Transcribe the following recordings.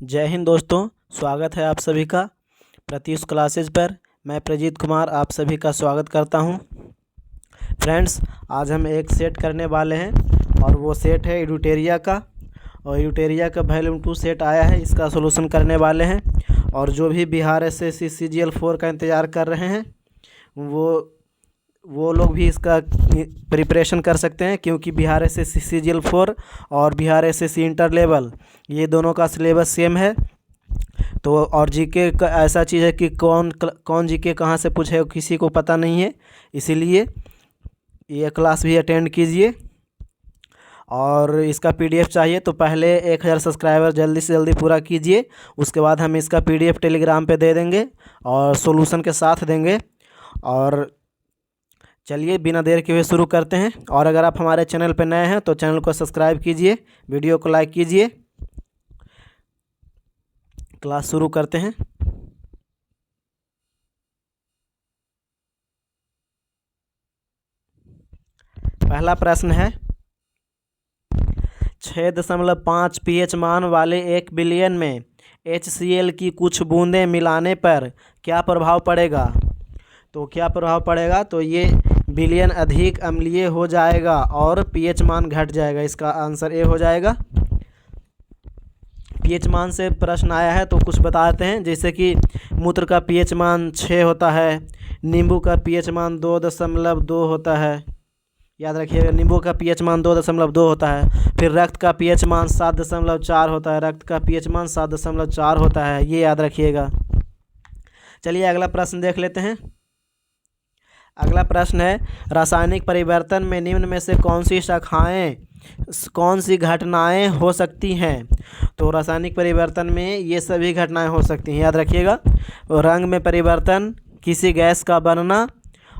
जय हिंद दोस्तों, स्वागत है आप सभी का प्रत्युष क्लासेज पर। मैं प्रजीत कुमार आप सभी का स्वागत करता हूं। फ्रेंड्स, आज हम एक सेट करने वाले हैं और वो सेट है एडुटेरिया का। और एडुटेरिया का वॉल्यूम 2 सेट आया है, इसका सॉल्यूशन करने वाले हैं। और जो भी बिहार एसएससी CGL 4 का इंतज़ार कर रहे हैं वो लोग भी इसका प्रिपरेशन कर सकते हैं, क्योंकि बिहार एसएससी CGL 4 और बिहार एसएससी इंटर लेवल ये दोनों का सिलेबस सेम है। तो और जीके का ऐसा चीज़ है कि कौन जीके कहाँ से पूछे किसी को पता नहीं है, इसीलिए ये क्लास भी अटेंड कीजिए। और इसका PDF चाहिए तो पहले 1000 सब्सक्राइबर जल्दी से जल्दी पूरा कीजिए, उसके बाद हम इसका PDF टेलीग्राम पे दे देंगे और सॉल्यूशन के साथ देंगे। और चलिए बिना देर के हुए शुरू करते हैं। और अगर आप हमारे चैनल पर नए हैं तो चैनल को सब्सक्राइब कीजिए, वीडियो को लाइक कीजिए। क्लास शुरू करते हैं। पहला प्रश्न है 6.5 pH मान वाले 1 बिलियन में HCl की कुछ बूंदें मिलाने पर क्या प्रभाव पड़ेगा। तो क्या प्रभाव पड़ेगा, तो ये बिलियन अधिक अम्लीय हो जाएगा और pH मान घट जाएगा। इसका आंसर ए हो जाएगा। pH मान से प्रश्न आया है तो कुछ बताते हैं, जैसे कि मूत्र का pH मान 6 होता है, नींबू का pH मान 2.2 होता है। याद रखिएगा, नींबू का pH मान 2.2 होता है। फिर रक्त का pH मान 7.4 होता है, रक्त का pH मान 7.4 होता है, ये याद रखिएगा। चलिए अगला प्रश्न देख लेते हैं। अगला प्रश्न है रासायनिक परिवर्तन में निम्न में से कौन सी घटनाएं हो सकती हैं। तो रासायनिक परिवर्तन में ये सभी घटनाएं हो सकती हैं, याद रखिएगा। रंग में परिवर्तन, किसी गैस का बनना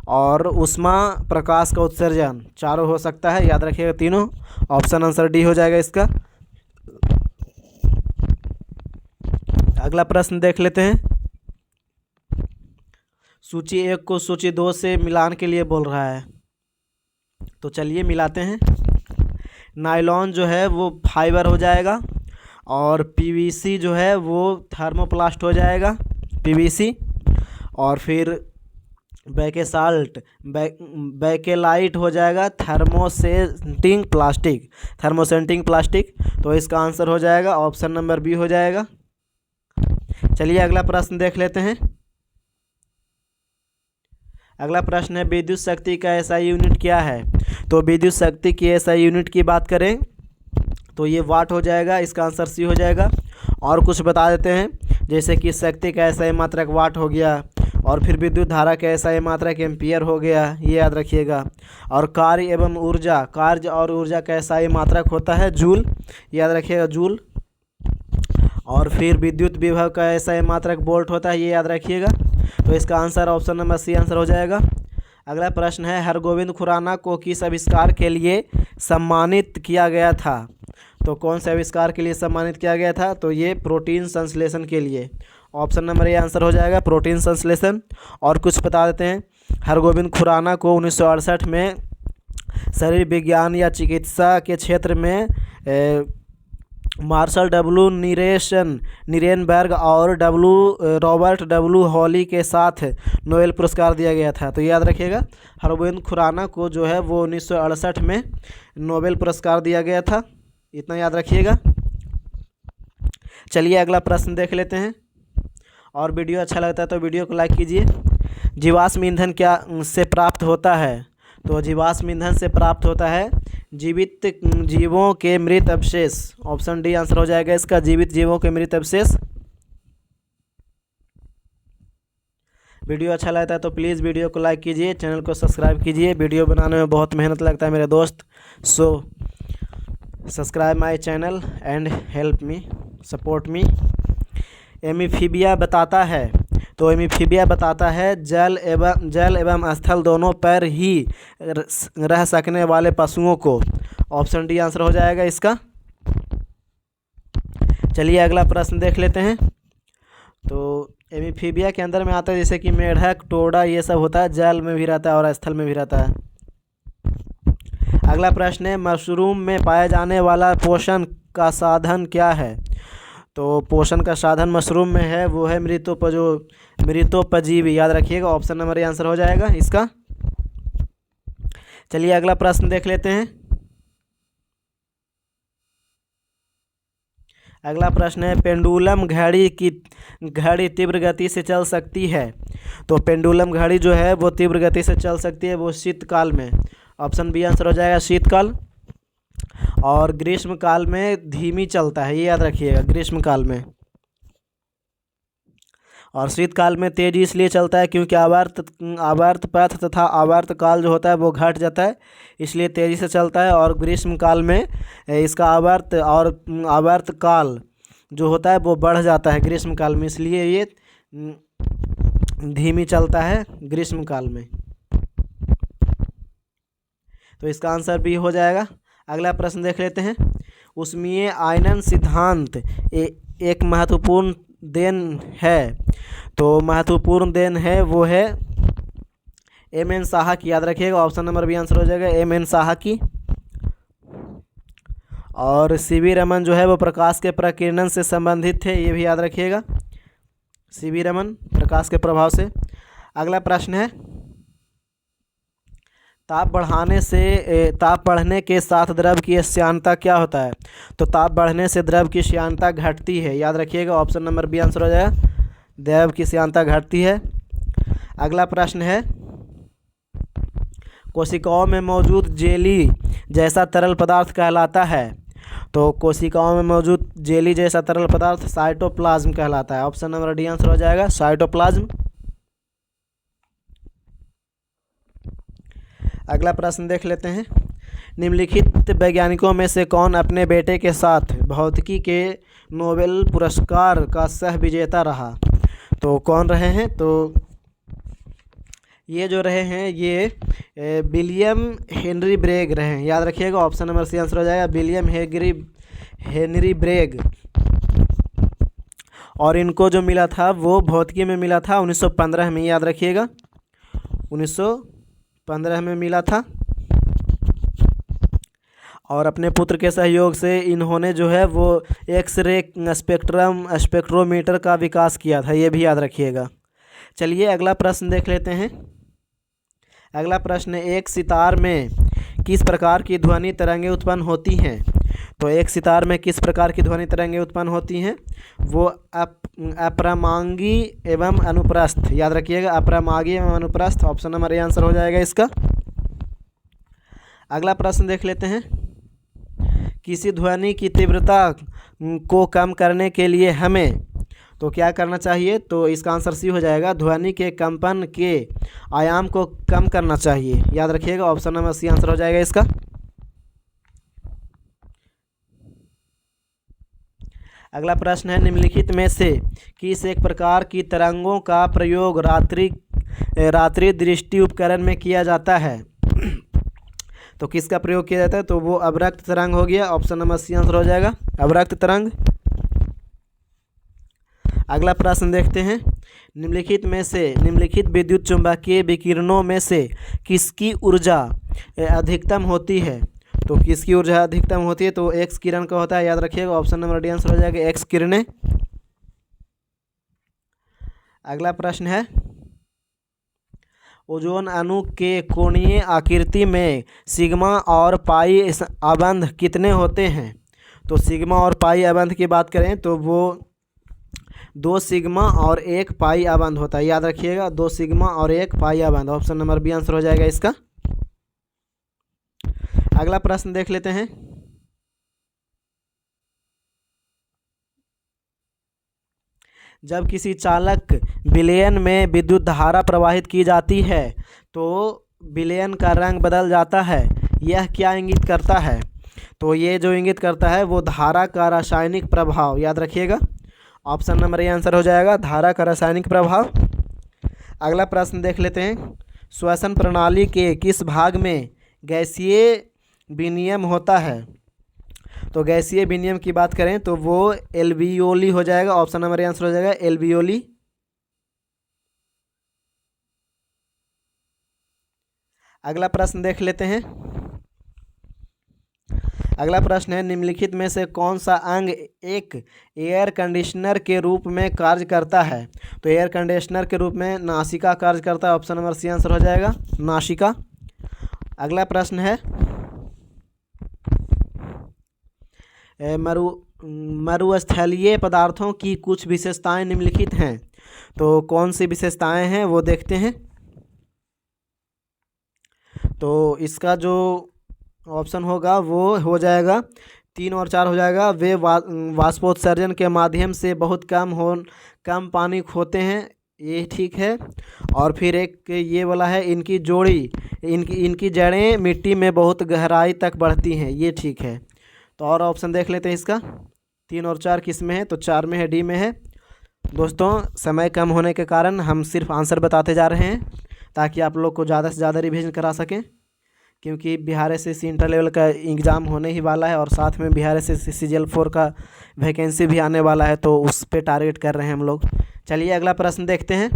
और ऊष्मा प्रकाश का उत्सर्जन, चारों हो सकता है, याद रखिएगा तीनों। ऑप्शन आंसर डी हो जाएगा इसका। अगला प्रश्न देख लेते हैं। सूची 1 को सूची 2 से मिलान के लिए बोल रहा है, तो चलिए मिलाते हैं। नायलॉन जो है वो फाइबर हो जाएगा और PVC जो है वो थर्मोप्लास्ट हो जाएगा, PVC। और फिर बैकेलाइट हो जाएगा थर्मोसेंटिंग प्लास्टिक। तो इसका आंसर हो जाएगा ऑप्शन नंबर बी हो जाएगा। चलिए अगला प्रश्न देख लेते हैं। अगला प्रश्न है विद्युत शक्ति का SI यूनिट क्या है। तो विद्युत शक्ति की SI यूनिट की बात करें तो ये वाट हो जाएगा, इसका आंसर सी हो जाएगा। और कुछ बता देते हैं, जैसे कि शक्ति का SI मात्रक वाट हो गया, और फिर विद्युत धारा का SI मात्रक एम्पियर हो गया, ये याद रखिएगा। और कार्य और ऊर्जा का SI मात्रक होता है जूल, याद रखिएगा जूल। और फिर विद्युत विभव का SI मात्रक वोल्ट होता है, ये याद रखिएगा। तो इसका answer option number C answer हो जाएगा। अगला प्रश्न है हरगोविंद खुराना को किस आविष्कार के लिए सम्मानित किया गया था। तो कौन से आविष्कार के लिए सम्मानित किया गया था, तो ये प्रोटीन संश्लेषण के लिए। ऑप्शन नंबर ए आंसर हो जाएगा, प्रोटीन संश्लेषण। और कुछ बता देते हैं, हरगोविंद खुराना को 1968 में शरीर विज्ञान या चिकित्सा के क्षेत्र में मार्शल निरेनबर्ग और रॉबर्ट डब्ल्यू हॉली के साथ नोबेल पुरस्कार दिया गया था। तो याद रखिएगा, हरगोविंद खुराना को जो है वो 1968 में नोबेल पुरस्कार दिया गया था, इतना याद रखिएगा। चलिए अगला प्रश्न देख लेते हैं। और वीडियो अच्छा लगता है तो वीडियो को लाइक कीजिए। जीवाश्म ईंधन क्या से प्राप्त होता है। तो जीवाश्म ईंधन से प्राप्त होता है जीवित जीवों के मृत अवशेष। ऑप्शन डी आंसर हो जाएगा इसका, जीवित जीवों के मृत अवशेष। वीडियो अच्छा लगता है तो प्लीज़ वीडियो को लाइक कीजिए, चैनल को सब्सक्राइब कीजिए। वीडियो बनाने में बहुत मेहनत लगता है मेरे दोस्त, so subscribe my channel and help me, support me. एमीफीबिया बताता है। तो एमीफीबिया बताता है जल एवं स्थल दोनों पर ही रह सकने वाले पशुओं को। ऑप्शन डी आंसर हो जाएगा इसका। चलिए अगला प्रश्न देख लेते हैं। तो एमीफीबिया के अंदर में आता है जैसे कि मेढक, टोड़ा, ये सब होता है, जल में भी रहता है और स्थल में भी रहता है। अगला प्रश्न है मशरूम में पाए जाने वाला पोषण का साधन क्या है। तो पोषण का साधन मशरूम में है वो है मृतोपजीवी, याद रखिएगा। ऑप्शन नंबर ये आंसर हो जाएगा इसका। चलिए अगला प्रश्न देख लेते हैं। अगला प्रश्न है, पेंडुलम घड़ी तीव्र गति से चल सकती है। तो पेंडुलम घड़ी जो है वो तीव्र गति से चल सकती है वो शीतकाल में। ऑप्शन बी आंसर हो जाएगा शीतकाल। और ग्रीष्म काल में धीमी चलता है, ये याद रखिएगा, ग्रीष्म काल में। और शीतकाल में तेजी इसलिए चलता है क्योंकि आवर्त पथ तथा आवर्त काल जो होता है वो घट जाता है, इसलिए तेजी से चलता है। और ग्रीष्म काल में इसका आवर्त काल जो होता है वो बढ़ जाता है ग्रीष्म काल में, इसलिए ये धीमी चलता है ग्रीष्म काल में। तो इसका आंसर भी हो जाएगा। अगला प्रश्न देख लेते हैं। ऊष्मीय आयनन सिद्धांत एक महत्वपूर्ण देन है। तो महत्वपूर्ण देन है वो है एम.एन. साहा की, याद रखिएगा। ऑप्शन नंबर बी आंसर हो जाएगा एम.एन. साहा की। और सी.वी. रमन जो है वो प्रकाश के प्रकीर्णन से संबंधित थे, ये भी याद रखिएगा, सी.वी. रमन प्रकाश के प्रभाव से। अगला प्रश्न है, ताप बढ़ने के साथ द्रव की श्यानता क्या होता है। तो ताप बढ़ने से द्रव की श्यानता घटती है, याद रखिएगा। ऑप्शन नंबर बी आंसर हो जाएगा, द्रव की श्यानता घटती है। अगला प्रश्न है, कोशिकाओं में मौजूद जेली जैसा तरल पदार्थ कहलाता है। तो कोशिकाओं में मौजूद जेली जैसा तरल पदार्थ साइटोप्लाज्म कहलाता है। ऑप्शन नंबर डी आंसर हो जाएगा, साइटोप्लाज्म। अगला प्रश्न देख लेते हैं। निम्नलिखित वैज्ञानिकों में से कौन अपने बेटे के साथ भौतिकी के नोबेल पुरस्कार का सह विजेता रहा। तो कौन रहे हैं, तो ये जो रहे हैं ये विलियम हेनरी ब्रेग रहे हैं, याद रखिएगा। ऑप्शन नंबर सी आंसर हो जाएगा, विलियम हेनरी ब्रेग। और इनको जो मिला था वो भौतिकी में मिला था 1915 में, याद रखिएगा, 1915 में मिला था। और अपने पुत्र के सहयोग से इन्होंने जो है वो एक्स-रे स्पेक्ट्रोमीटर का विकास किया था, ये भी याद रखिएगा। चलिए अगला प्रश्न देख लेते हैं। अगला प्रश्न, एक सितार में किस प्रकार की ध्वनि तरंगें उत्पन्न होती हैं। तो एक सितार में किस प्रकार की ध्वनि तरंगें उत्पन्न होती हैं, वो अपरामांगी एवं अनुप्रस्थ, याद रखिएगा, अपरामांगी एवं अनुप्रस्थ। ऑप्शन नंबर ए आंसर हो जाएगा इसका। अगला प्रश्न देख लेते हैं। किसी ध्वनि की तीव्रता को कम करने के लिए हमें तो क्या करना चाहिए, तो इसका आंसर सी हो जाएगा, ध्वनि के कंपन के आयाम को कम करना चाहिए, याद रखिएगा। ऑप्शन नंबर सी आंसर हो जाएगा इसका। अगला प्रश्न है, निम्नलिखित में से किस एक प्रकार की तरंगों का प्रयोग रात्रि दृष्टि उपकरण में किया जाता है। तो किसका प्रयोग किया जाता है, तो वो अवरक्त तरंग हो गया। ऑप्शन नंबर सी आंसर हो जाएगा, अवरक्त तरंग। अगला प्रश्न देखते हैं। निम्नलिखित विद्युत चुम्बकीय विकिरणों में से किसकी ऊर्जा अधिकतम होती है। तो किसकी ऊर्जा अधिकतम होती है, तो एक्स किरण का होता है, याद रखिएगा। ऑप्शन नंबर डी आंसर हो जाएगा, एक्स किरणें। अगला प्रश्न है, ओजोन अणु के कोणीय आकृति में सिग्मा और पाई आबंध कितने होते हैं। तो सिग्मा और पाई आबंध की बात करें तो वो 2 सिग्मा और 1 पाई आबंध होता है, याद रखिएगा, 2 सिग्मा और 1 पाई आबंध। ऑप्शन नंबर बी आंसर हो जाएगा इसका। अगला प्रश्न देख लेते हैं। जब किसी चालक विलयन में विद्युत धारा प्रवाहित की जाती है तो विलयन का रंग बदल जाता है, यह क्या इंगित करता है। तो ये जो इंगित करता है वो धारा का रासायनिक प्रभाव, याद रखिएगा। ऑप्शन नंबर ए आंसर हो जाएगा, धारा का रासायनिक प्रभाव। अगला प्रश्न देख लेते हैं। श्वसन प्रणाली के किस भाग में गैसीय विनिमय होता है। तो गैसीय विनिमय की बात करें तो वो एल्वियोली हो जाएगा। ऑप्शन नंबर ए आंसर हो जाएगा, एल्वियोली। अगला प्रश्न देख लेते हैं। अगला प्रश्न है, निम्नलिखित में से कौन सा अंग एक एयर कंडीशनर के रूप में कार्य करता है? तो एयर कंडीशनर के रूप में नासिका कार्य करता है। ऑप्शन नंबर सी आंसर हो जाएगा, नासिका। अगला प्रश्न है, मरुस्थलीय पदार्थों की कुछ विशेषताएं निम्नलिखित हैं। तो कौन सी विशेषताएं हैं वो देखते हैं। तो इसका जो ऑप्शन होगा वो हो जाएगा 3 और 4 हो जाएगा। वे वाष्पोत्सर्जन के माध्यम से बहुत कम पानी खोते हैं, ये ठीक है। और फिर एक ये वाला है, इनकी इनकी जड़ें मिट्टी में बहुत गहराई तक बढ़ती हैं, ये ठीक है। तो और ऑप्शन देख लेते हैं इसका, 3 और 4 किस में है? तो 4 में है, डी में है। दोस्तों समय कम होने के कारण हम सिर्फ आंसर बताते जा रहे हैं ताकि आप लोग को ज़्यादा से ज़्यादा रिवीजन करा सकें, क्योंकि बिहार एसएससी इंटर लेवल का एग्ज़ाम होने ही वाला है और साथ में बिहार एसएससी सीजीएल 4 का वैकेंसी भी आने वाला है, तो उस पे टारगेट कर रहे हैं हम लोग। चलिए अगला प्रश्न देखते हैं।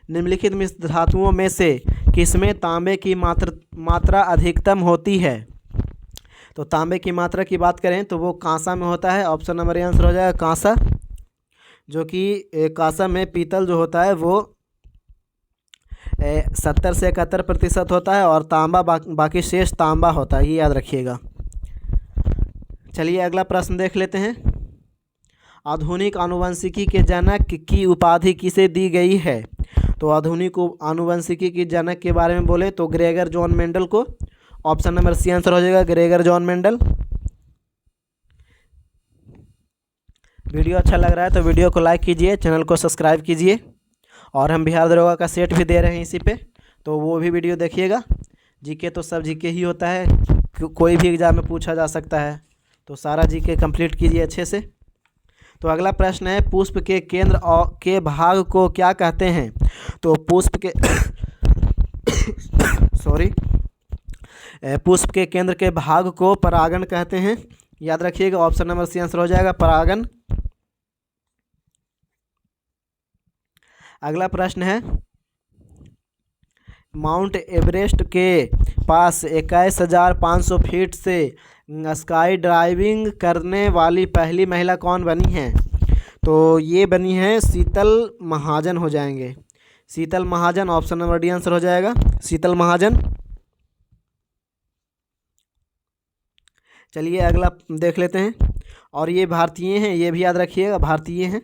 निम्नलिखित मिश्र धातुओं में से किसमें तांबे की मात्रा अधिकतम होती है? तो तांबे की मात्रा की बात करें तो वो कांसा में होता है। ऑप्शन नंबर ए आंसर हो जाएगा, कांसा। जो कि कांसा में पीतल जो होता है वो 70 से 71% होता है और तांबा बाकी शेष तांबा होता है, ये याद रखिएगा। चलिए अगला प्रश्न देख लेते हैं। आधुनिक आनुवंशिकी के जनक की उपाधि किसे दी गई है? तो आधुनिक आनुवंशिकी की जनक के बारे में बोले तो ग्रेगर जॉन मेंडल को। ऑप्शन नंबर सी आंसर हो जाएगा, ग्रेगर जॉन मेंडल। वीडियो अच्छा लग रहा है तो वीडियो को लाइक कीजिए, चैनल को सब्सक्राइब कीजिए। और हम बिहार दरोगा का सेट भी दे रहे हैं इसी पे, तो वो भी वीडियो देखिएगा। जीके तो सब जीके ही होता है, कोई भी एग्ज़ाम में पूछा जा सकता है, तो सारा जीके कंप्लीट कीजिए अच्छे से। तो अगला प्रश्न है, पुष्प के केंद्र के भाग को क्या कहते हैं? तो पुष्प के पुष्प के केंद्र के भाग को परागण कहते हैं, याद रखिएगा। ऑप्शन नंबर सी आंसर हो जाएगा, परागण। अगला प्रश्न है, माउंट एवरेस्ट के पास 21,500 फीट से स्काई ड्राइविंग करने वाली पहली महिला कौन बनी है? तो ये बनी है शीतल महाजन हो जाएंगे, शीतल महाजन। ऑप्शन नंबर डी आंसर हो जाएगा, शीतल महाजन। चलिए अगला देख लेते हैं। और ये भारतीय हैं, ये भी याद रखिएगा, भारतीय हैं।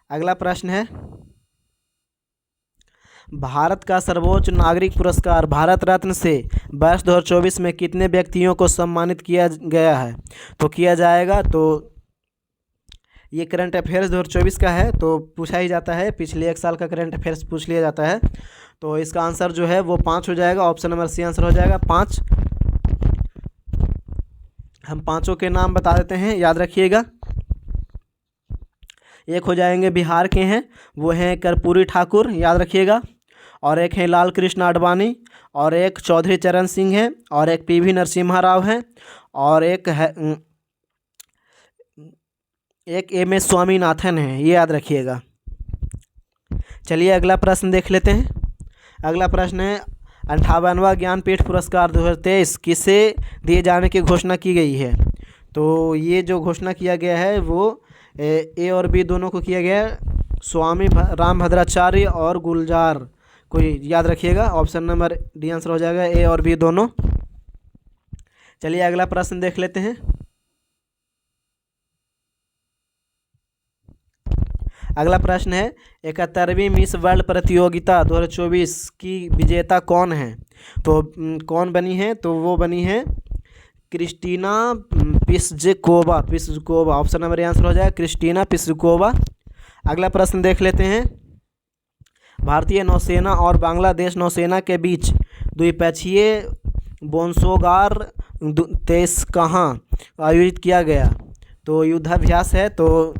अगला प्रश्न है, भारत का सर्वोच्च नागरिक पुरस्कार भारत रत्न से वर्ष 2024 में कितने व्यक्तियों को सम्मानित किया गया है? तो किया जाएगा, तो ये करंट अफेयर्स 2024 का है, तो पूछा ही जाता है, पिछले 1 साल का करंट अफेयर्स पूछ लिया जाता है। तो इसका आंसर जो है वो 5 हो जाएगा। ऑप्शन नंबर सी आंसर हो जाएगा, 5। हम पांचों के नाम बता देते हैं, याद रखिएगा। एक हो जाएंगे बिहार के हैं, वो हैं कर्पूरी ठाकुर, याद रखिएगा। और एक हैं लाल कृष्ण आडवाणी, और एक चौधरी चरण सिंह है, और एक पीवी नरसिम्हा राव हैं, और एक एम.एस. स्वामीनाथन है, ये याद रखिएगा। चलिए अगला प्रश्न देख लेते हैं। अगला प्रश्न है, 58वां ज्ञानपीठ पुरस्कार 2023 किसे दिए जाने की घोषणा की गई है? तो ये जो घोषणा किया गया है वो ए और बी दोनों को किया गया है, स्वामी रामभद्राचार्य और गुलजार को, याद रखिएगा। ऑप्शन नंबर डी आंसर हो जाएगा, ए और बी दोनों। चलिए अगला प्रश्न देख लेते हैं। अगला प्रश्न है, 71वीं मिस वर्ल्ड प्रतियोगिता 2024 की विजेता कौन है? तो कौन बनी है? तो वो बनी है क्रिस्टीना पिस्जकोवा। ऑप्शन नंबर आंसर हो जाएगा, क्रिस्टीना पिस्जकोवा। अगला प्रश्न देख लेते हैं। भारतीय नौसेना और बांग्लादेश नौसेना के बीच द्विपक्षीय बोनसोगार 23 कहाँ आयोजित किया गया? तो युद्धाभ्यास है, तो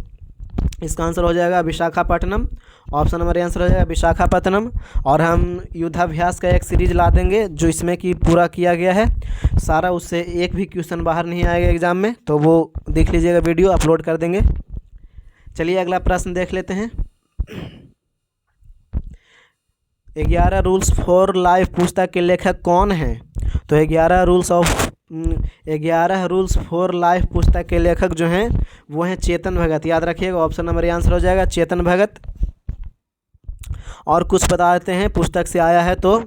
इसका आंसर हो जाएगा विशाखापट्टनम। ऑप्शन नंबर आंसर हो जाएगा विशाखापट्टनम। और हम युद्धाभ्यास का एक सीरीज ला देंगे जो इसमें कि पूरा किया गया है सारा, उससे एक भी क्वेश्चन बाहर नहीं आएगा एग्जाम में, तो वो देख लीजिएगा, वीडियो अपलोड कर देंगे। चलिए अगला प्रश्न देख लेते हैं। 11 रूल्स फॉर लाइफ पुस्तक के लेखक कौन हैं? तो 11 rules of 11 rules for life पुस्तक के लेखक जो हैं वो हैं चेतन भगत। याद रखिएगा, ऑप्शन नंबर ये आंसर हो जाएगा, चेतन भगत। और कुछ बता देते हैं पुस्तक से आया है तो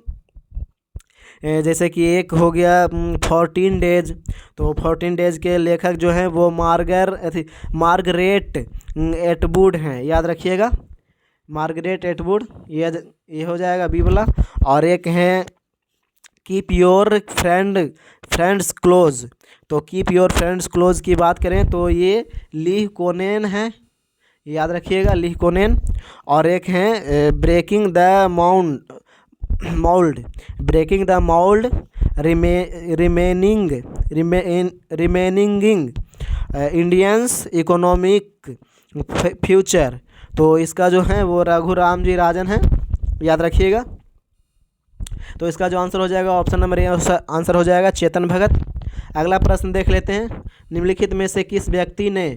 जैसे कि एक हो गया 14 डेज। तो 14 डेज के लेखक जो हैं वो मार्गरेट एटवुड हैं। याद रखिएगा, मार्गरेट एटवुड, ये हो जाएगा बी वाला। और एक हैं कीप योर फ्रेंड्स क्लोज। तो कीप योर फ्रेंड्स क्लोज की बात करें तो ये ली कोनेन है। याद रखिएगा, ली कोनेन। और एक हैं breaking the mould reimagining India's economic future. तो इसका जो है वो रघुराम जी राजन है। याद रखिएगा, तो इसका जो आंसर हो जाएगा ऑप्शन नंबर ए आंसर हो जाएगा चेतन भगत। अगला प्रश्न देख लेते हैं, निम्नलिखित में से किस व्यक्ति ने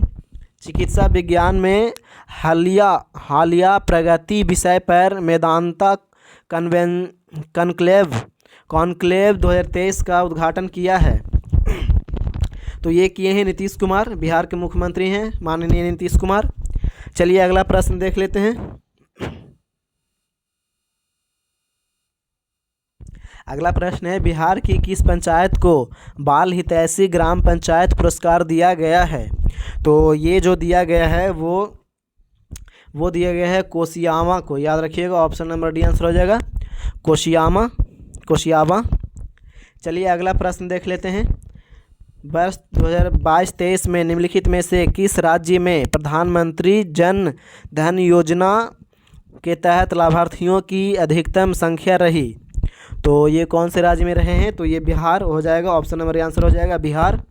चिकित्सा विज्ञान में हालिया प्रगति विषय पर मेदांता कॉन्क्लेव 2023 का उद्घाटन किया है? तो ये किए हैं नीतीश कुमार, बिहार के मुख्यमंत्री हैं माननीय नीतीश कुमार। चलिए अगला प्रश्न देख लेते हैं। अगला प्रश्न है, बिहार की किस पंचायत को बाल हितैषी ग्राम पंचायत पुरस्कार दिया गया है? तो ये जो दिया गया है वो दिया गया है कोसियामा को। याद रखिएगा, ऑप्शन नंबर डी आंसर हो जाएगा कोसियामा। चलिए अगला प्रश्न देख लेते हैं, वर्ष 2022-23 में निम्नलिखित में से किस राज्य में प्रधानमंत्री जन धन योजना के तहत लाभार्थियों की अधिकतम संख्या रही? तो ये कौन से राज्य में रहे हैं? तो ये बिहार हो जाएगा, ऑप्शन नंबर आंसर हो जाएगा बिहार।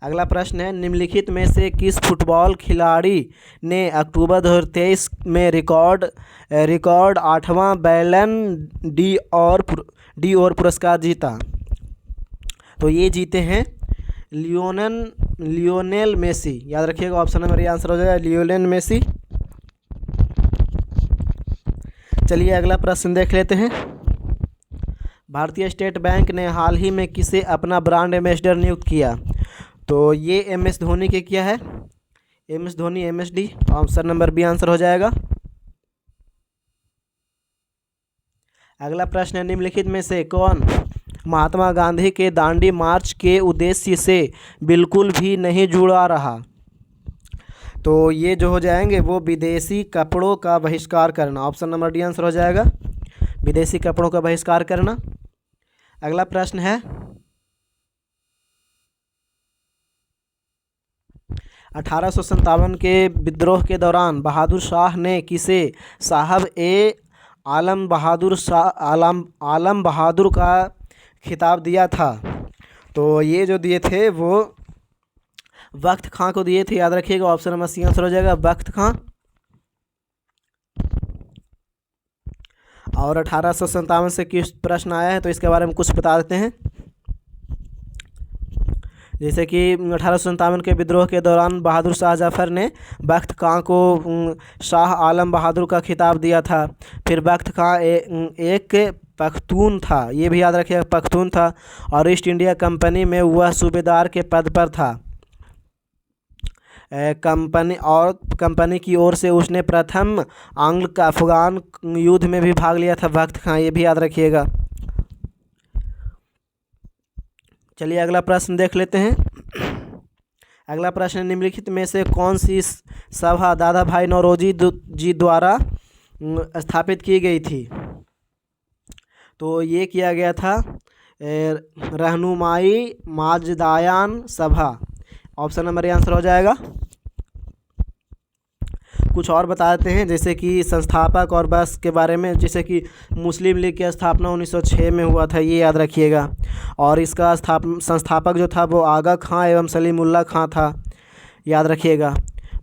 अगला प्रश्न है, निम्नलिखित में से किस फुटबॉल खिलाड़ी ने अक्टूबर 2023 में रिकॉर्ड 8वां बैलन डी और पुरस्कार जीता? तो ये जीते हैं लियोनेल मेसी। याद रखिएगा, ऑप्शन नंबर ये आंसर हो जाएगा लियोनेल मेसी। चलिए अगला प्रश्न देख लेते हैं, भारतीय स्टेट बैंक ने हाल ही में किसे अपना ब्रांड एम्बेसडर नियुक्त किया? तो ये MS धोनी के किया है, MS Dhoni MSD। Option number B answer हो जाएगा। अगला प्रश्न है, निम्नलिखित में से कौन महात्मा गांधी के दांडी मार्च के उद्देश्य से बिल्कुल भी नहीं जुड़ा रहा? तो ये जो हो जाएंगे वो विदेशी कपड़ों का बहिष्कार करना। ऑप्शन नंबर डी आंसर हो जाएगा विदेशी कपड़ों का बहिष्कार करना। अगला प्रश्न है, 1857 के विद्रोह के दौरान बहादुर शाह ने किसे साहब आलम बहादुर का खिताब दिया था? तो ये जो दिए थे वो बख्त खां को दिए थे। याद रखिएगा, ऑप्शन नंबर सी आंसर हो जाएगा बख्त खां। और 1857 से किस प्रश्न आया है तो इसके बारे में कुछ बता देते हैं। जैसे कि 1857 के विद्रोह के दौरान बहादुर शाह जफर ने बख्त खां को शाह आलम बहादुर का खिताब दिया था। फिर बख्त खां एक पख्तून था, ये भी याद रखिएगा पख्तून था, और ईस्ट इंडिया कंपनी में वह सूबेदार के पद पर था। कंपनी की ओर से उसने प्रथम आंग्ल अफगान युद्ध में भी भाग लिया था बख्त खां, ये भी याद रखिएगा। चलिए अगला प्रश्न देख लेते हैं। अगला प्रश्न, निम्नलिखित में से कौन सी सभा दादा भाई नौरोजी जी द्वारा स्थापित की गई थी? तो ये किया गया था रहनुमाई माजदायान सभा। ऑप्शन नंबर ए आंसर हो जाएगा। कुछ और बता देते हैं, जैसे कि संस्थापक और बस के बारे में। जैसे कि मुस्लिम लीग की स्थापना 1906 में हुआ था, ये याद रखिएगा। और इसका संस्थापक जो था वो आगा खां एवं सलीमुल्लाह खां था, याद रखिएगा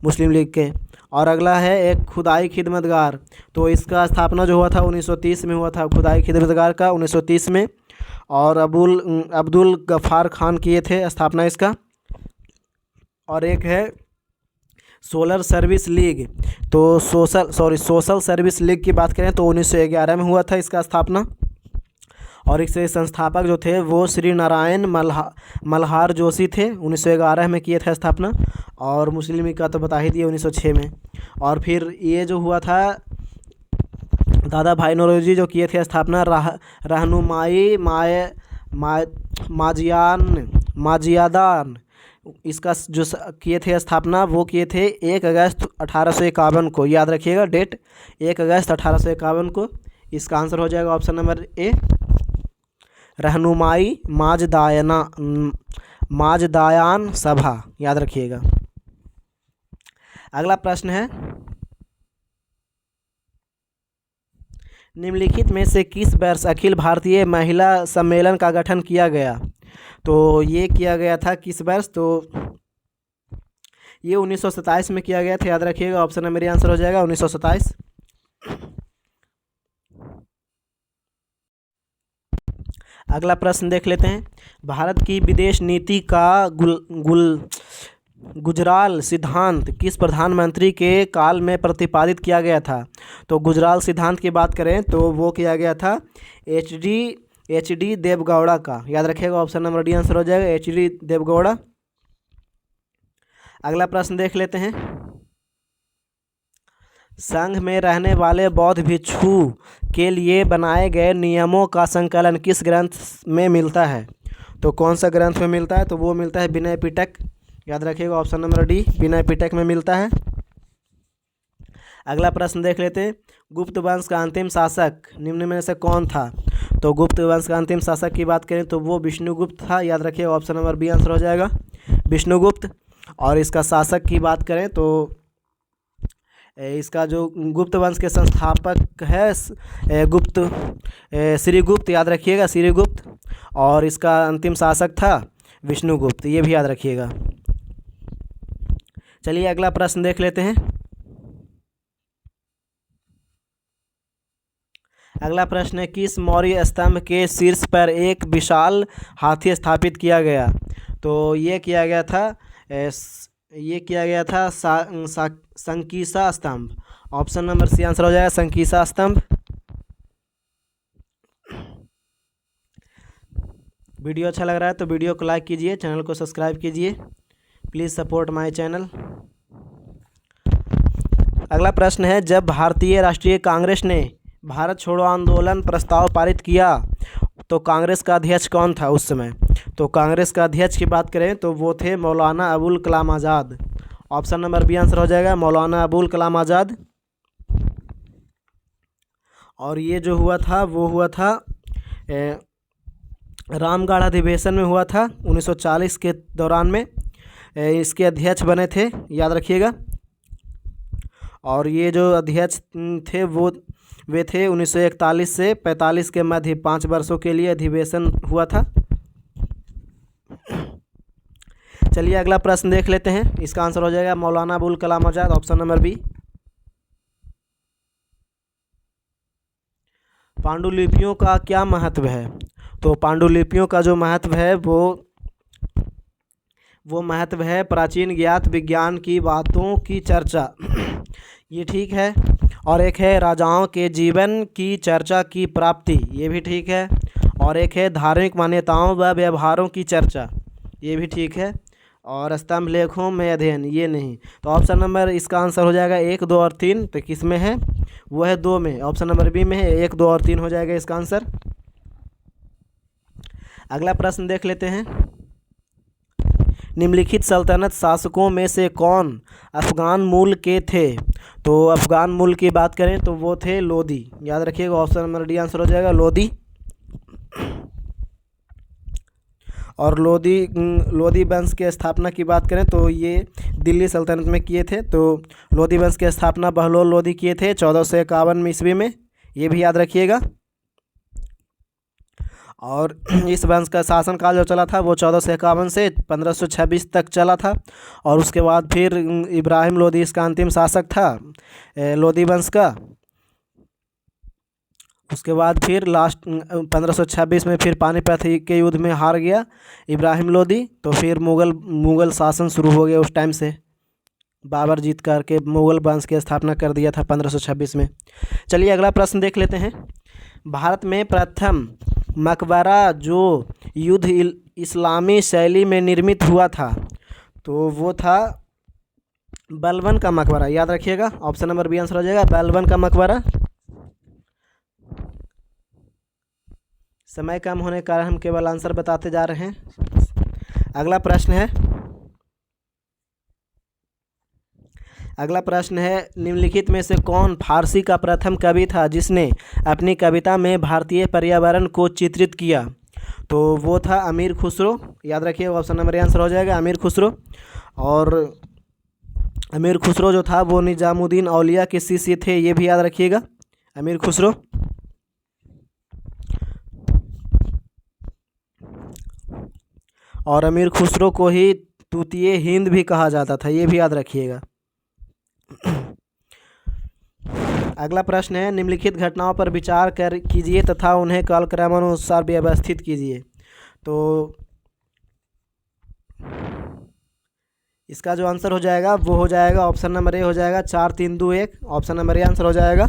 मुस्लिम लीग के। और अगला है एक खुदाई खिदमतगार, तो इसका स्थापना जो हुआ था 1930 में हुआ था, खुदाई खिदमतगार का 1930 में। और अब्दुल गफ़ार खान किए थे स्थापना इसका। और एक है सोलर सर्विस लीग, तो सोशल सर्विस लीग की बात करें तो 1911 में हुआ था इसका स्थापना। और इसके संस्थापक जो थे वो श्री नारायण मल्हार जोशी थे, 1911 में किए थे स्थापना। और मुस्लिम लीग का तो बता ही दिया 1906 में। और फिर ये जो हुआ था दादा भाई नौरोजी जो किए थे स्थापना रहनुमाई माजियादान, इसका जो किए थे स्थापना वो किए थे 1 अगस्त 1851 को। याद रखिएगा डेट 1 अगस्त 1851 को। इसका आंसर हो जाएगा ऑप्शन नंबर ए, रहनुमाई माजदायान सभा। याद रखिएगा। अगला प्रश्न है, निम्नलिखित में से किस वर्ष अखिल भारतीय महिला सम्मेलन का गठन किया गया? तो ये किया गया था किस वर्ष? तो ये 1927 में किया गया था। याद रखिएगा, ऑप्शन नंबर ए आंसर हो जाएगा 1927। अगला प्रश्न देख लेते हैं, भारत की विदेश नीति का गुजराल सिद्धांत किस प्रधानमंत्री के काल में प्रतिपादित किया गया था? तो गुजराल सिद्धांत की बात करें तो वो किया गया था एच डी देवगौड़ा का। याद रखिएगा, ऑप्शन नंबर डी आंसर हो जाएगा एच डी देवगौड़ा। अगला प्रश्न देख लेते हैं, संघ में रहने वाले बौद्ध भिक्षु के लिए बनाए गए नियमों का संकलन किस ग्रंथ में मिलता है? तो कौन सा ग्रंथ में मिलता है? तो वो मिलता है विनय पिटक। याद रखिएगा, option number D Vinaya Pitaka में मिलता है। अगला प्रश्न देख लेते हैं, गुप्त वंश का अंतिम शासक निम्न में से कौन था? तो गुप्त वंश का अंतिम शासक की बात करें तो वो विष्णुगुप्त था। याद रखिएगा, ऑप्शन नंबर बी आंसर हो जाएगा विष्णुगुप्त। और इसका शासक की बात करें तो इसका जो गुप्त वंश के संस्थापक है श्रीगुप्त। याद रखिएगा श्रीगुप्त। और इसका अंतिम शासक था विष्णुगुप्त, ये भी याद रखिएगा। चलिए अगला प्रश्न देख लेते हैं। अगला प्रश्न है, किस मौर्य स्तंभ के शीर्ष पर एक विशाल हाथी स्थापित किया गया? तो ये किया गया था संकीसा स्तंभ। ऑप्शन नंबर सी आंसर हो जाएगा संकीसा स्तंभ। वीडियो अच्छा लग रहा है तो वीडियो को लाइक कीजिए, चैनल को सब्सक्राइब कीजिए। Please support my channel. अगला प्रश्न है, जब भारतीय राष्ट्रीय कांग्रेस ने भारत छोड़ो आंदोलन प्रस्ताव पारित किया तो कांग्रेस का अध्यक्ष कौन था उस समय? तो कांग्रेस का अध्यक्ष की बात करें तो वो थे Maulana Abul Kalam Azad. Option number B answer हो जाएगा मौलाना अबुल कलाम आज़ाद। और ये जो हुआ था वो हुआ था रामगढ़ अधिवेशन में हुआ था 1940 के दौरान में। इसके अध्यक्ष बने थे, याद रखिएगा। और ये जो अध्यक्ष थे वे थे 1941 से 45 के मध्य 5 वर्षों के लिए अधिवेशन हुआ था। चलिए अगला प्रश्न देख लेते हैं, इसका आंसर हो जाएगा Maulana Abul Kalam Azad, option number B. पांडुलिपियों का क्या महत्व है? तो पांडुलिपियों का जो महत्व है वो महत्व है प्राचीन ज्ञात विज्ञान की बातों की चर्चा, ये ठीक है। और एक है राजाओं के जीवन की चर्चा की प्राप्ति, ये भी ठीक है। और एक है धार्मिक मान्यताओं व व्यवहारों की चर्चा, ये भी ठीक है। और स्तंभ लेखों में अध्ययन, ये नहीं। तो ऑप्शन नंबर इसका आंसर हो जाएगा 1, 2 और 3। तो किस में है? वो है 2 में, ऑप्शन नंबर बी में है। 1, 2 और 3 हो जाएगा इसका आंसर। अगला प्रश्न देख लेते हैं, निम्नलिखित सल्तनत शासकों में से कौन अफगान मूल के थे? तो अफगान मूल की बात करें तो वो थे लोदी। याद रखिएगा, ऑप्शन नंबर डी आंसर हो जाएगा लोदी। और लोदी वंश की स्थापना की बात करें तो ये दिल्ली सल्तनत में किए थे। तो लोदी वंश की स्थापना बहलोल लोदी किए थे 1451 ईस्वी में, ये भी याद रखिएगा। और इस वंश का शासनकाल जो चला था वो 1451 से 1526 तक चला था। और उसके बाद फिर इब्राहिम लोदी इसका अंतिम शासक था लोदी वंश का। उसके बाद फिर लास्ट 1526 में फिर पानीपत के युद्ध में हार गया इब्राहिम लोदी। तो फिर मुग़ल शासन शुरू हो गया उस टाइम से। बाबर जीत करके मुगल वंश की स्थापना कर दिया था 1526 में। चलिए अगला प्रश्न देख लेते हैं। भारत में प्रथम मकबरा जो इस्लामी शैली में निर्मित हुआ था तो वो था बलबन का मकबरा। याद रखिएगा, ऑप्शन नंबर बी आंसर हो जाएगा बलबन का मकबरा। समय कम होने के कारण हम केवल आंसर बताते जा रहे हैं। अगला प्रश्न है निम्नलिखित में से कौन फारसी का प्रथम कवि था जिसने अपनी कविता में भारतीय पर्यावरण को चित्रित किया? तो वो था अमीर खुसरो। याद रखिए, ऑप्शन नंबर ए आंसर हो जाएगा अमीर खुसरो। और अमीर खुसरो जो था वो निजामुद्दीन औलिया के शिष्य थे, ये भी याद रखिएगा, अमीर खुसरो। और अमीर खुसरो को ही तूतीय हिंद भी कहा जाता था, ये भी याद रखिएगा। अगला प्रश्न है निम्नलिखित घटनाओं पर विचार कीजिए तथा उन्हें कालक्रमानुसार व्यवस्थित कीजिए। तो इसका जो आंसर हो जाएगा वो हो जाएगा ऑप्शन नंबर ए हो जाएगा 4 3 2 1। ऑप्शन नंबर ए आंसर हो जाएगा।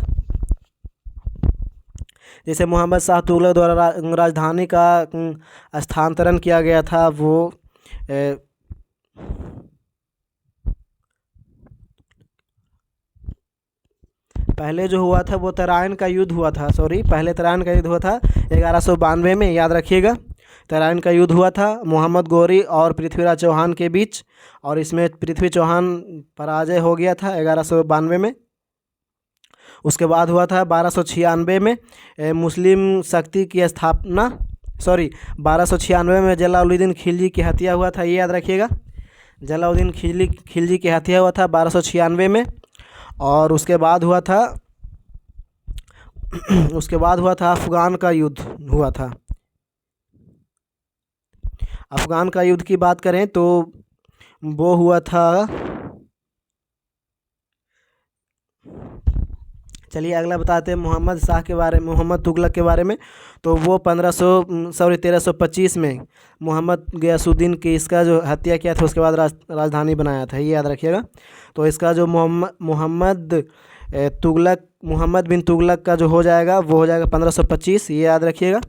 जैसे मोहम्मद शाह तुगलक द्वारा राजधानी का स्थानांतरण किया गया था, वो पहले जो हुआ था वो तराइन का युद्ध हुआ था। पहले तराइन का युद्ध हुआ था 1192 में। याद रखिएगा, तराइन का युद्ध हुआ था मोहम्मद गौरी और पृथ्वीराज चौहान के बीच, और इसमें पृथ्वी चौहान पराजय हो गया था 1192 में। उसके बाद हुआ था 1296 में मुस्लिम शक्ति की स्थापना, 1296 में जलालुद्दीन खिलजी की हत्या हुआ था, ये याद रखिएगा। जलालुद्दीन खिलजी की हत्या हुआ था 1296 में। और उसके बाद हुआ था अफगान का युद्ध हुआ था। अफगान का युद्ध की बात करें तो वो हुआ था, चलिए अगला बताते हैं मोहम्मद तुगलक के बारे में। तो वो 1325 में मोहम्मद गयासुद्दीन की इसका जो हत्या किया था, उसके बाद राजधानी बनाया था, ये याद रखिएगा। तो इसका जो मोहम्मद बिन तुगलक का जो हो जाएगा वो हो जाएगा 1525, ये याद रखिएगा।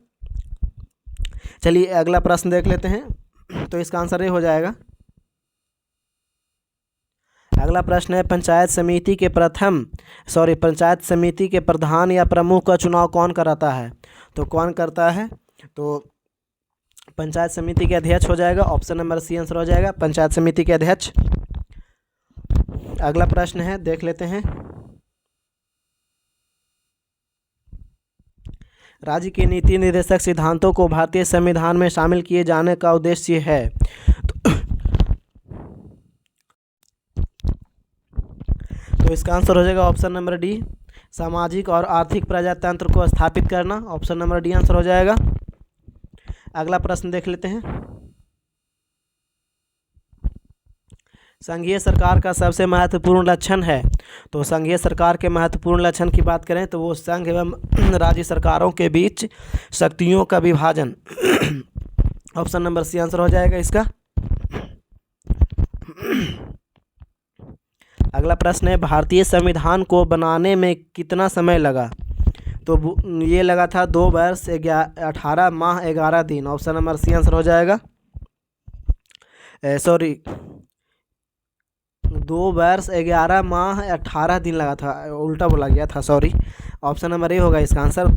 चलिए अगला प्रश्न देख लेते हैं। तो इसका आंसर ये हो जाएगा। अगला प्रश्न है पंचायत समिति के प्रधान या प्रमुख का चुनाव कौन कराता है? तो कौन करता है? तो पंचायत समिति के अध्यक्ष हो जाएगा, ऑप्शन नंबर सी आंसर हो जाएगा पंचायत समिति के अध्यक्ष। अगला प्रश्न है, देख लेते हैं। राज्य के नीति निर्देशक सिद्धांतों को भारतीय संविधान में शामिल किए जाने का उद्देश्य है। तो इसका आंसर हो जाएगा ऑप्शन नंबर डी, सामाजिक और आर्थिक प्रजातंत्र को स्थापित करना। ऑप्शन नंबर डी आंसर हो जाएगा। अगला प्रश्न देख लेते हैं। संघीय सरकार का सबसे महत्वपूर्ण लक्षण है। तो संघीय सरकार के महत्वपूर्ण लक्षण की बात करें तो वो संघ एवं राज्य सरकारों के बीच शक्तियों का विभाजन। ऑप्शन नंबर सी आंसर हो जाएगा इसका। अगला प्रश्न है भारतीय संविधान को बनाने में कितना समय लगा? तो ये लगा था 2 वर्ष 18 माह 11 दिन। ऑप्शन नंबर सी आंसर हो जाएगा। 2 वर्ष 11 माह 18 दिन लगा था, उल्टा बोला गया था, ऑप्शन नंबर ए होगा इसका आंसर।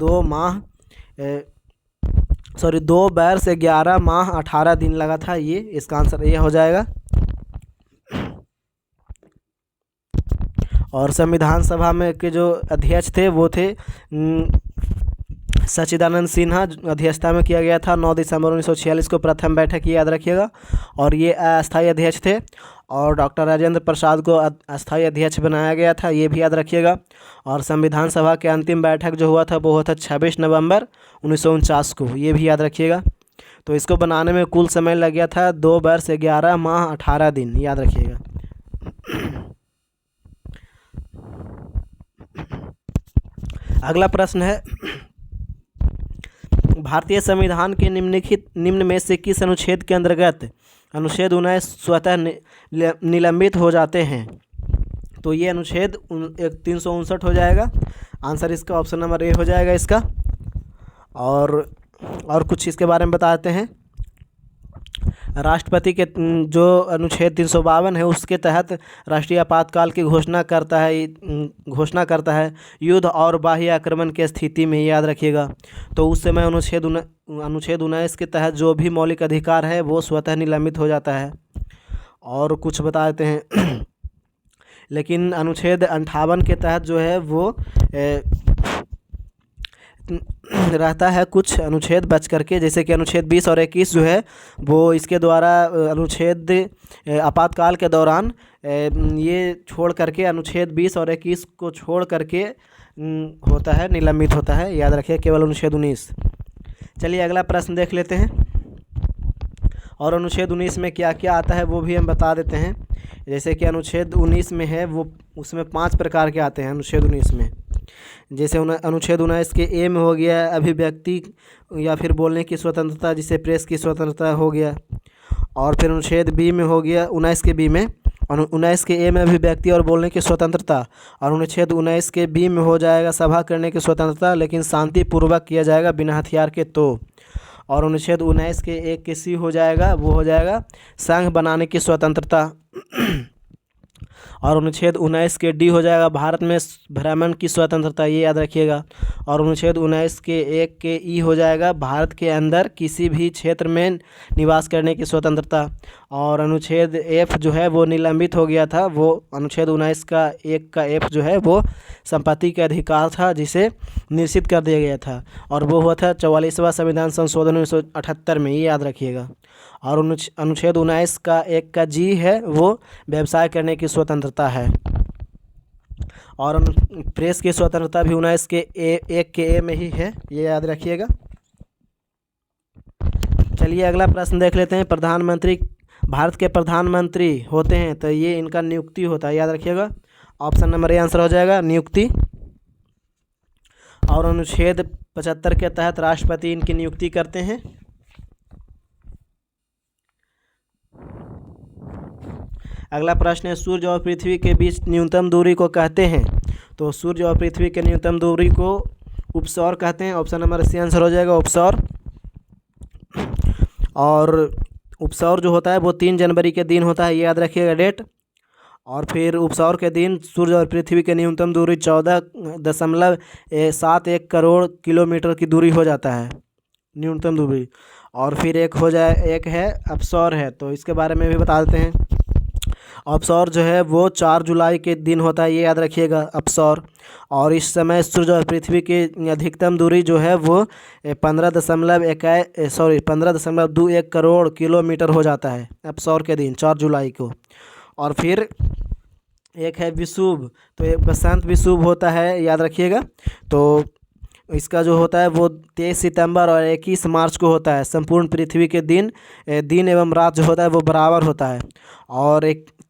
2 वर्ष 11 माह 18 दिन लगा था, ये इसका आंसर ये हो जाएगा। और संविधान सभा में के जो अध्यक्ष थे वो थे सच्चिदानंद सिन्हा, अध्यक्षता में किया गया था 9 दिसंबर 1946 को प्रथम बैठक, याद रखिएगा। और ये अस्थायी अध्यक्ष थे। और डॉक्टर राजेंद्र प्रसाद को अस्थायी अध्यक्ष बनाया गया था, ये भी याद रखिएगा। और संविधान सभा के अंतिम बैठक जो हुआ था वो हुआ था 26 नवंबर 1949 को, ये भी याद रखिएगा। तो इसको बनाने में कुल समय लग गया था 2 वर्ष 11 माह 18 दिन, याद रखिएगा। अगला प्रश्न है भारतीय संविधान के निम्न में से किस अनुच्छेद के अंतर्गत अनुच्छेद 19 स्वतः निलंबित हो जाते हैं? तो ये अनुच्छेद 359 हो जाएगा। आंसर इसका ऑप्शन नंबर ए हो जाएगा इसका। और कुछ इसके बारे में बताते हैं। राष्ट्रपति के जो अनुच्छेद 352 है उसके तहत राष्ट्रीय आपातकाल की घोषणा करता है युद्ध और बाह्य आक्रमण की स्थिति में, याद रखिएगा। तो उस समय अनुच्छेद 19 के तहत जो भी मौलिक अधिकार है वो स्वतः निलंबित हो जाता है। और कुछ बता देते हैं लेकिन अनुच्छेद 58 के तहत जो है वो रहता है कुछ अनुच्छेद बच करके, जैसे कि अनुच्छेद 20 और 21 जो है वो इसके द्वारा अनुच्छेद आपातकाल के दौरान ये छोड़ करके अनुच्छेद 20 और 21 को छोड़ करके होता है, निलंबित होता है, याद रखिए, केवल अनुच्छेद 19। चलिए अगला प्रश्न देख लेते हैं। और अनुच्छेद 19 में क्या क्या आता है वो भी हम बता देते हैं। जैसे कि अनुच्छेद 19 में है वो उसमें 5 प्रकार के आते हैं अनुच्छेद 19 में। जैसे अनुच्छेद 19 के ए में हो गया अभिव्यक्ति या फिर बोलने की स्वतंत्रता, जिसे प्रेस की स्वतंत्रता हो गया। और फिर अनुच्छेद बी में हो गया 19 के बी में, 19 के ए में अभिव्यक्ति और बोलने की स्वतंत्रता। और अनुच्छेद 19 के बी में हो जाएगा सभा करने की स्वतंत्रता, लेकिन शांतिपूर्वक किया जाएगा बिना हथियार के। तो और अनुच्छेद 19 के एक के सी हो जाएगा, वो हो जाएगा संघ बनाने की स्वतंत्रता। और अनुच्छेद 19 के डी हो जाएगा भारत में भ्रमण की स्वतंत्रता, ये याद रखिएगा। और अनुच्छेद 19 के एक के ई हो जाएगा भारत के अंदर किसी भी क्षेत्र में निवास करने की स्वतंत्रता। और अनुच्छेद एफ जो है वो निलंबित हो गया था, वो अनुच्छेद 19 का एक का एफ जो है वो संपत्ति का अधिकार था जिसे निश्चित कर दिया गया था, और वो हुआ था 44वां संविधान संशोधन 1978 में, ये याद रखिएगा। और अनुच्छेद 19 का एक का जी है वो व्यवसाय करने की स्वतंत्रता है। और प्रेस की स्वतंत्रता भी 19 के एक के ए में ही है, ये याद रखिएगा। चलिए अगला प्रश्न देख लेते हैं। प्रधानमंत्री, भारत के प्रधानमंत्री होते हैं तो ये इनका नियुक्ति होता है, याद रखिएगा। ऑप्शन नंबर ए आंसर हो जाएगा नियुक्ति। और अनुच्छेद 75 के तहत राष्ट्रपति इनकी नियुक्ति करते हैं। अगला प्रश्न है सूर्य और पृथ्वी के बीच न्यूनतम दूरी को कहते हैं। तो सूर्य और पृथ्वी के न्यूनतम दूरी को उपसौर कहते हैं। ऑप्शन नंबर सी आंसर हो जाएगा उपसौर। और उपसौर जो होता है वो 3 जनवरी के दिन होता है, ये याद रखिएगा डेट। और फिर उपसौर के दिन सूर्य और पृथ्वी के न्यूनतम दूरी 14.71 करोड़ किलोमीटर की दूरी हो जाता है, न्यूनतम दूरी। और फिर एक है अपसौर है, तो इसके बारे में भी बता देते हैं। अपसौर जो है वो 4 जुलाई के दिन होता है, ये याद रखिएगा अपसौर। और इस समय सूर्य और पृथ्वी की अधिकतम दूरी जो है वो 15.21 करोड़ किलोमीटर हो जाता है अपसौर के दिन 4 जुलाई को। और फिर एक है विषुव, तो एक बसंत विषुव होता है, याद रखिएगा। तो इसका जो होता है वो 23 सितंबर और 21 मार्च को होता है। संपूर्ण पृथ्वी के दिन एवं रात जो होता है वो बराबर होता है। और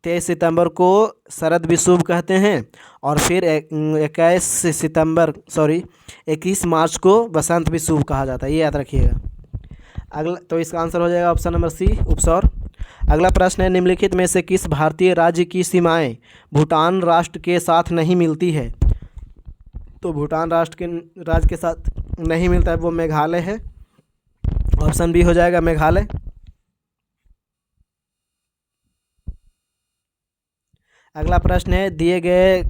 23 सितंबर को शरद विषुव कहते हैं। और फिर 21 मार्च को बसंत विषुव कहा जाता है, ये याद रखिएगा। अगला तो इसका आंसर हो जाएगा ऑप्शन नंबर सी उपसौर। अगला प्रश्न है निम्नलिखित में से किस भारतीय राज्य की सीमाएं भूटान राष्ट्र के साथ नहीं मिलती है। तो भूटान राज्य के साथ नहीं मिलता है वो मेघालय है। ऑप्शन बी हो जाएगा मेघालय। अगला प्रश्न है दिए गए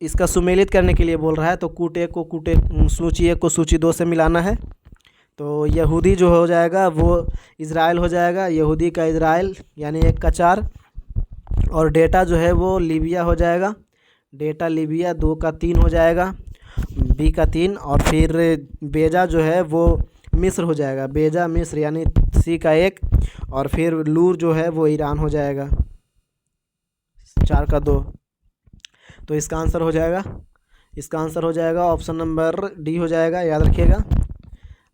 इसका सुमेलित करने के लिए बोल रहा है, तो कूट 1 को सूची 1 को सूची 2 से मिलाना है। तो यहूदी जो हो जाएगा वो इज़राइल हो जाएगा, यहूदी का इज़राइल यानी 1 का 4। और डेटा जो है वो लीबिया हो जाएगा, डेटा लीबिया 2 का 3 हो जाएगा, बी का 3। और फिर बेजा जो है वो मिस्र हो जाएगा, बेजा मिस्र यानी सी का 1। और फिर लूर जो है वो ईरान हो जाएगा, 4 का 2। तो इसका आंसर हो जाएगा ऑप्शन नंबर डी हो जाएगा, याद रखिएगा।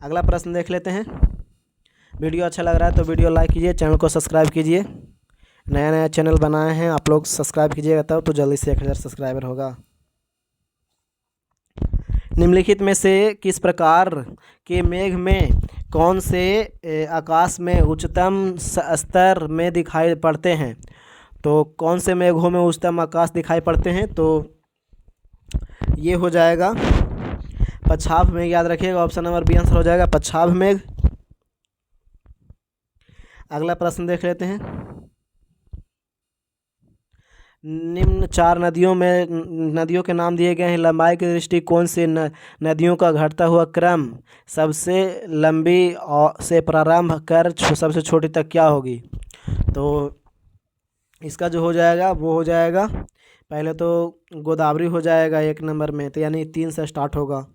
अगला प्रश्न देख लेते हैं। वीडियो अच्छा लग रहा है तो वीडियो लाइक कीजिए, चैनल को सब्सक्राइब कीजिए। नया चैनल बनाए हैं आप लोग, सब्सक्राइब कीजिएगा तब तो जल्दी से 1000 सब्सक्राइबर होगा। निम्नलिखित में से किस प्रकार के मेघ में कौन से आकाश में उच्चतम स्तर में दिखाई पड़ते हैं। तो कौन से मेघों में उच्चतम आकाश दिखाई पड़ते हैं? तो ये हो जाएगा पछाभ मेघ, याद रखिएगा। ऑप्शन नंबर बी आंसर हो जाएगा पछाभ मेघ। अगला प्रश्न देख लेते हैं। निम्न 4 नदियों के नाम दिए गए हैं। लंबाई की दृष्टिकोण से नदियों का घटता हुआ क्रम सबसे लंबी से प्रारंभ कर सबसे छोटी तक क्या होगी? तो इसका जो हो जाएगा वो हो जाएगा, पहले तो गोदावरी हो जाएगा 1 नंबर में, तो यानी 3 से स्टार्ट होगा।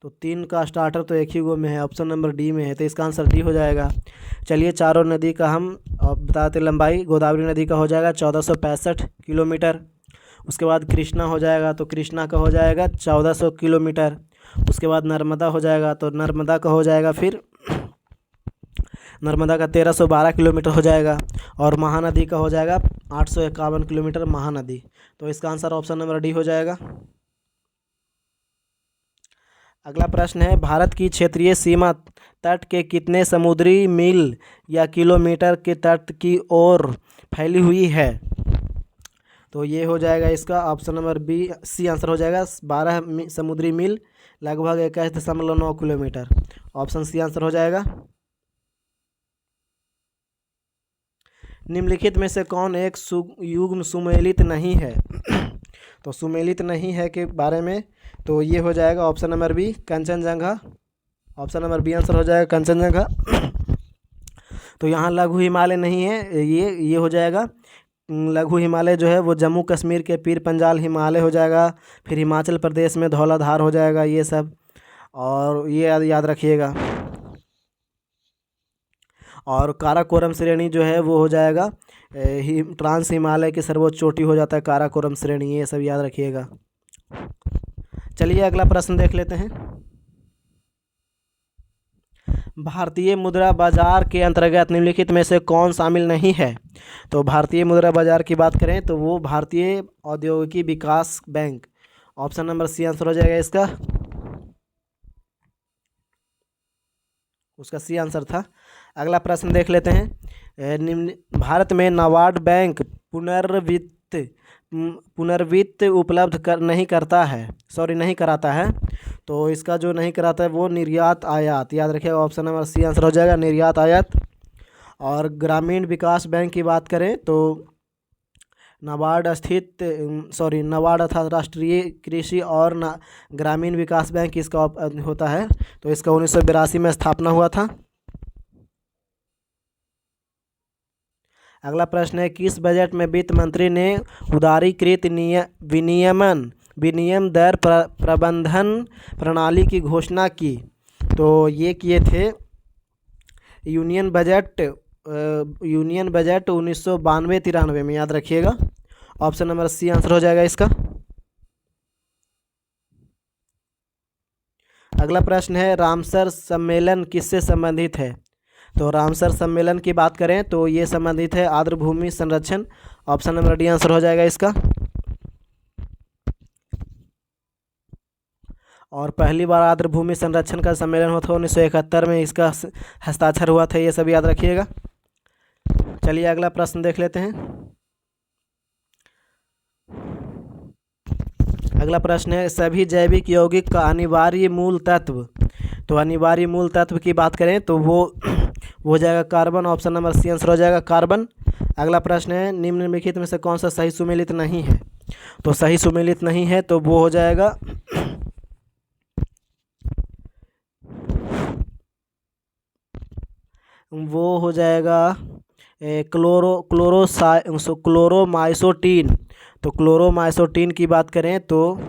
तो 3 का स्टार्टर तो एक ही गो में है, ऑप्शन नंबर डी में है, तो इसका आंसर डी हो जाएगा। चलिए चारों नदी का हम बताते। लंबाई गोदावरी नदी का हो जाएगा 1465 किलोमीटर। उसके बाद कृष्णा हो जाएगा, तो कृष्णा का हो जाएगा 1400 किलोमीटर। उसके बाद नर्मदा हो जाएगा, तो नर्मदा का हो जाएगा फिर नर्मदा का 1312 किलोमीटर हो जाएगा। और महानदी का हो जाएगा 851 किलोमीटर महानदी। तो इसका आंसर ऑप्शन नंबर डी हो जाएगा। अगला प्रश्न है, भारत की क्षेत्रीय सीमा तट के कितने समुद्री मील या किलोमीटर के तट की ओर फैली हुई है? तो ये हो जाएगा इसका option number B C answer हो जाएगा 12 समुद्री मील लगभग 21.9 किलोमीटर। ऑप्शन सी आंसर हो जाएगा। निम्नलिखित में से कौन एक युग्म सुमेलित नहीं है? तो सुमेलित नहीं है के बारे में, तो ये हो जाएगा option number B Kanchenjunga. Option number B answer हो जाएगा कंचनजंगा। तो यहाँ लघु हिमालय नहीं है, ये हो जाएगा लघु हिमालय जो है वो जम्मू कश्मीर के पीर पंजाल हिमालय हो जाएगा। फिर हिमाचल प्रदेश में धौलाधार हो जाएगा ये सब, और ये याद रखिएगा। और काराकोरम श्रेणी जो है वो हो जाएगा ट्रांस हिमालय की सर्वोच्च चोटी हो जाता है काराकोरम श्रेणी, ये सब याद रखिएगा। चलिए अगला प्रश्न देख लेते हैं। भारतीय मुद्रा बाजार के अंतर्गत निम्नलिखित में से कौन शामिल नहीं है? तो भारतीय मुद्रा बाजार की बात करें तो वो भारतीय औद्योगिकी विकास बैंक। ऑप्शन नंबर सी आंसर हो जाएगा इसका, उसका सी आंसर था। अगला प्रश्न देख लेते हैं। भारत में नाबार्ड बैंक पुनर्वित्त उपलब्ध नहीं कराता है। तो इसका जो नहीं कराता है वो निर्यात आयात, याद रखिएगा। ऑप्शन नंबर सी आंसर हो जाएगा निर्यात आयात। और ग्रामीण विकास बैंक की बात करें तो नाबार्ड अर्थात राष्ट्रीय कृषि और ग्रामीण विकास बैंक इसका होता है। तो इसका 1982 में स्थापना हुआ था। अगला प्रश्न है, किस बजट में वित्त मंत्री ने उदारीकृत विनिमय दर प्रबंधन प्रणाली की घोषणा की? तो ये किए थे यूनियन बजट 1992-93 में, याद रखिएगा। ऑप्शन नंबर सी आंसर हो जाएगा इसका। अगला प्रश्न है, रामसर सम्मेलन किससे संबंधित है? तो रामसर सम्मेलन की बात करें तो ये संबंधित है आर्द्रभूमि संरक्षण। ऑप्शन नंबर डी आंसर हो जाएगा इसका। और पहली बार आर्द्रभूमि संरक्षण का सम्मेलन हुआ था 1971 में, इसका हस्ताक्षर हुआ था, ये सब याद रखिएगा। चलिए अगला प्रश्न देख लेते हैं। अगला प्रश्न है, सभी जैविक यौगिक का अनिवार्य मूल तत्व। तो अनिवार्य मूल तत्व की बात करें तो वो हो जाएगा carbon. Option number C answer हो जाएगा कार्बन। अगला प्रश्न है, निम्नलिखित में से कौन सा सही सुमेलित नहीं है? तो सही सुमेलित नहीं है तो वो हो जाएगा क्लोरोमाइसोटीन। तो क्लोरोमाइसोटीन की बात करें तो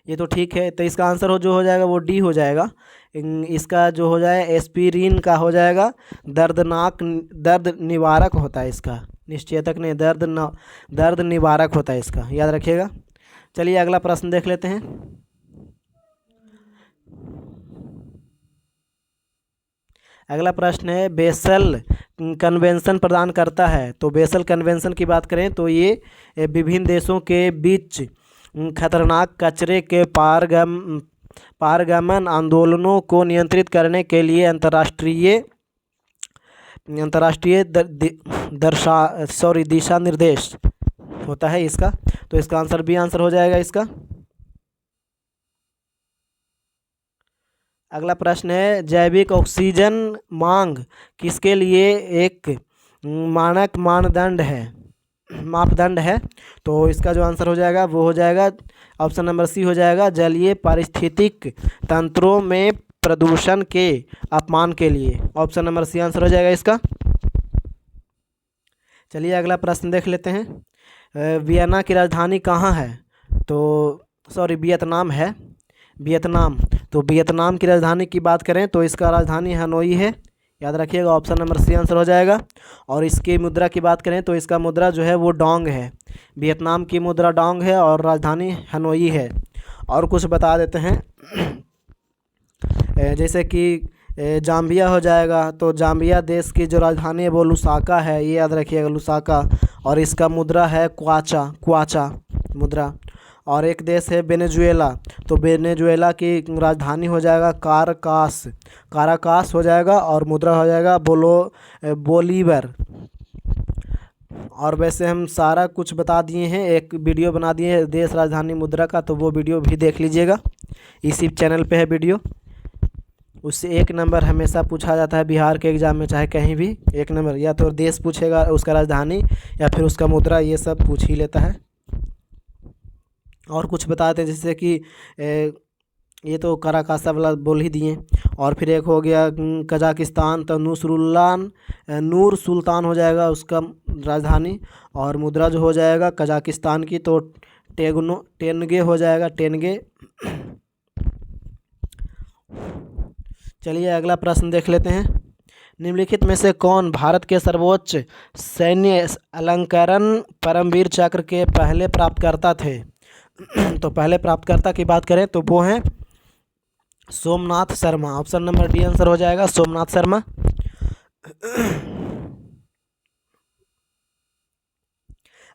ये तो ठीक है, तो इसका आंसर जो हो जाएगा वो डी हो जाएगा। इसका जो हो जाए एस्पिरिन का हो जाएगा दर्द निवारक होता है इसका, निश्चेतक नहीं, दर्द निवारक होता है इसका, याद रखिएगा। चलिए अगला प्रश्न देख लेते हैं। अगला प्रश्न है, बेसल कन्वेंशन प्रदान करता है। तो बेसल कन्वेंशन की बात करें तो ये विभिन्न देशों के बीच खतरनाक कचरे के पारगमन आंदोलनों को नियंत्रित करने के लिए अंतर्राष्ट्रीय दिशा निर्देश होता है इसका। तो इसका आंसर बी आंसर हो जाएगा इसका। अगला प्रश्न है, जैविक ऑक्सीजन मांग किसके लिए एक मानक मापदंड है? तो इसका जो आंसर हो जाएगा वो हो जाएगा ऑप्शन नंबर सी हो जाएगा, जलीय पारिस्थितिक तंत्रों में प्रदूषण के अपमान के लिए। ऑप्शन नंबर सी आंसर हो जाएगा इसका। चलिए अगला प्रश्न देख लेते हैं। वियना की राजधानी कहाँ है? तो वियतनाम है, वियतनाम। तो वियतनाम की राजधानी की बात करें तो इसका राजधानी हनोई है, याद रखिएगा। ऑप्शन नंबर सी आंसर हो जाएगा। और इसकी मुद्रा की बात करें तो इसका मुद्रा जो है वो डोंग है। वियतनाम की मुद्रा डोंग है और राजधानी हनोई है। और कुछ बता देते हैं जैसे कि जाम्बिया हो जाएगा। तो जाम्बिया देश की जो राजधानी है वो लुसाका है, ये याद रखिएगा, लुसाका। और इसका मुद्रा है क्वाचा मुद्रा। और एक देश है वेनेजुएला। तो वेनेजुएला की राजधानी हो जाएगा काराकास हो जाएगा और मुद्रा हो जाएगा बोलीवर। और वैसे हम सारा कुछ बता दिए हैं, एक वीडियो बना दिए हैं देश राजधानी मुद्रा का, तो वो वीडियो भी देख लीजिएगा, इसी चैनल पे है वीडियो। उससे 1 नंबर हमेशा पूछा जाता है बिहार के एग्ज़ाम में, चाहे कहीं भी 1 नंबर, या तो देश पूछेगा उसका राजधानी या फिर उसका मुद्रा, ये सब पूछ ही लेता है। और कुछ बताते हैं जैसे कि ये तो काराकासा वाला बोल ही दिए। और फिर एक हो गया कजाकिस्तान। तो नूर सुल्तान हो जाएगा उसका राजधानी। और मुद्रा जो हो जाएगा कजाकिस्तान की तो टेनगे हो जाएगा, टेनगे। चलिए अगला प्रश्न देख लेते हैं। निम्नलिखित में से कौन भारत के सर्वोच्च सैन्य अलंकरण परमवीर चक्र के पहले प्राप्तकर्ता थे? तो पहले प्राप्तकर्ता की बात करें तो वो हैं Somnath Sharma. Option number D answer हो जाएगा, सोमनाथ शर्मा।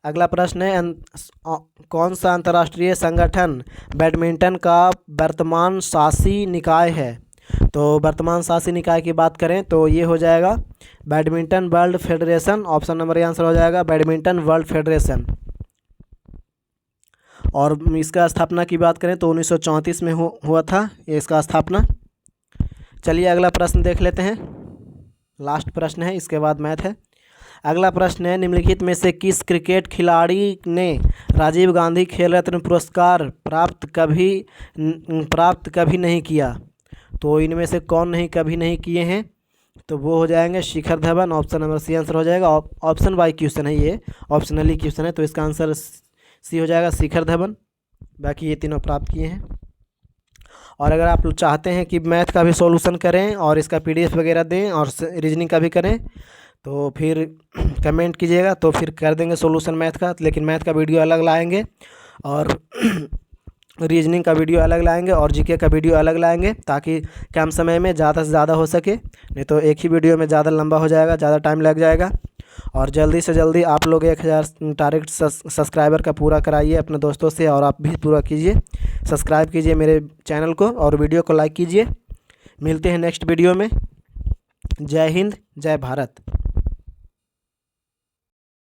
अगला प्रश्न है, कौन सा अंतर्राष्ट्रीय संगठन बैडमिंटन का वर्तमान शासी निकाय है? तो वर्तमान शासी निकाय की बात करें तो ये हो जाएगा badminton world federation. Option number A answer हो जाएगा, बैडमिंटन वर्ल्ड फेडरेशन। और इसका स्थापना की बात करें तो 1934 में हुआ था ये इसका स्थापना। चलिए अगला प्रश्न देख लेते हैं, लास्ट प्रश्न है, इसके बाद मैथ है। अगला प्रश्न है, निम्नलिखित में से किस क्रिकेट खिलाड़ी ने राजीव गांधी खेल रत्न पुरस्कार प्राप्त कभी नहीं किया? तो इनमें से कौन कभी नहीं किए हैं? तो वो हो जाएंगे Shikhar Dhawan. Option number C answer हो जाएगा। ऑप्शन वाई क्वेश्चन है, ये ऑप्शनली क्वेश्चन है, तो इसका आंसर सी हो जाएगा, शिखर धवन। बाकी ये तीनों प्राप्त किए हैं। और अगर आप चाहते हैं कि मैथ का भी सॉल्यूशन करें और इसका PDF वगैरह दें और रीजनिंग का भी करें तो फिर कमेंट कीजिएगा, तो फिर कर देंगे सॉल्यूशन मैथ का। लेकिन मैथ का वीडियो अलग लाएंगे और रीजनिंग का वीडियो अलग लाएंगे और GK का वीडियो अलग लाएंगे, ताकि कम समय में ज़्यादा से ज़्यादा हो सके। नहीं तो एक ही वीडियो में ज़्यादा लंबा हो जाएगा, ज़्यादा टाइम लग जाएगा। और जल्दी से जल्दी आप लोग 1000 टारगेट सब्सक्राइबर का पूरा कराइए अपने दोस्तों से, और आप भी पूरा कीजिए, सब्सक्राइब कीजिए मेरे चैनल को और वीडियो को लाइक कीजिए। मिलते हैं नेक्स्ट वीडियो में। जय हिंद, जय भारत।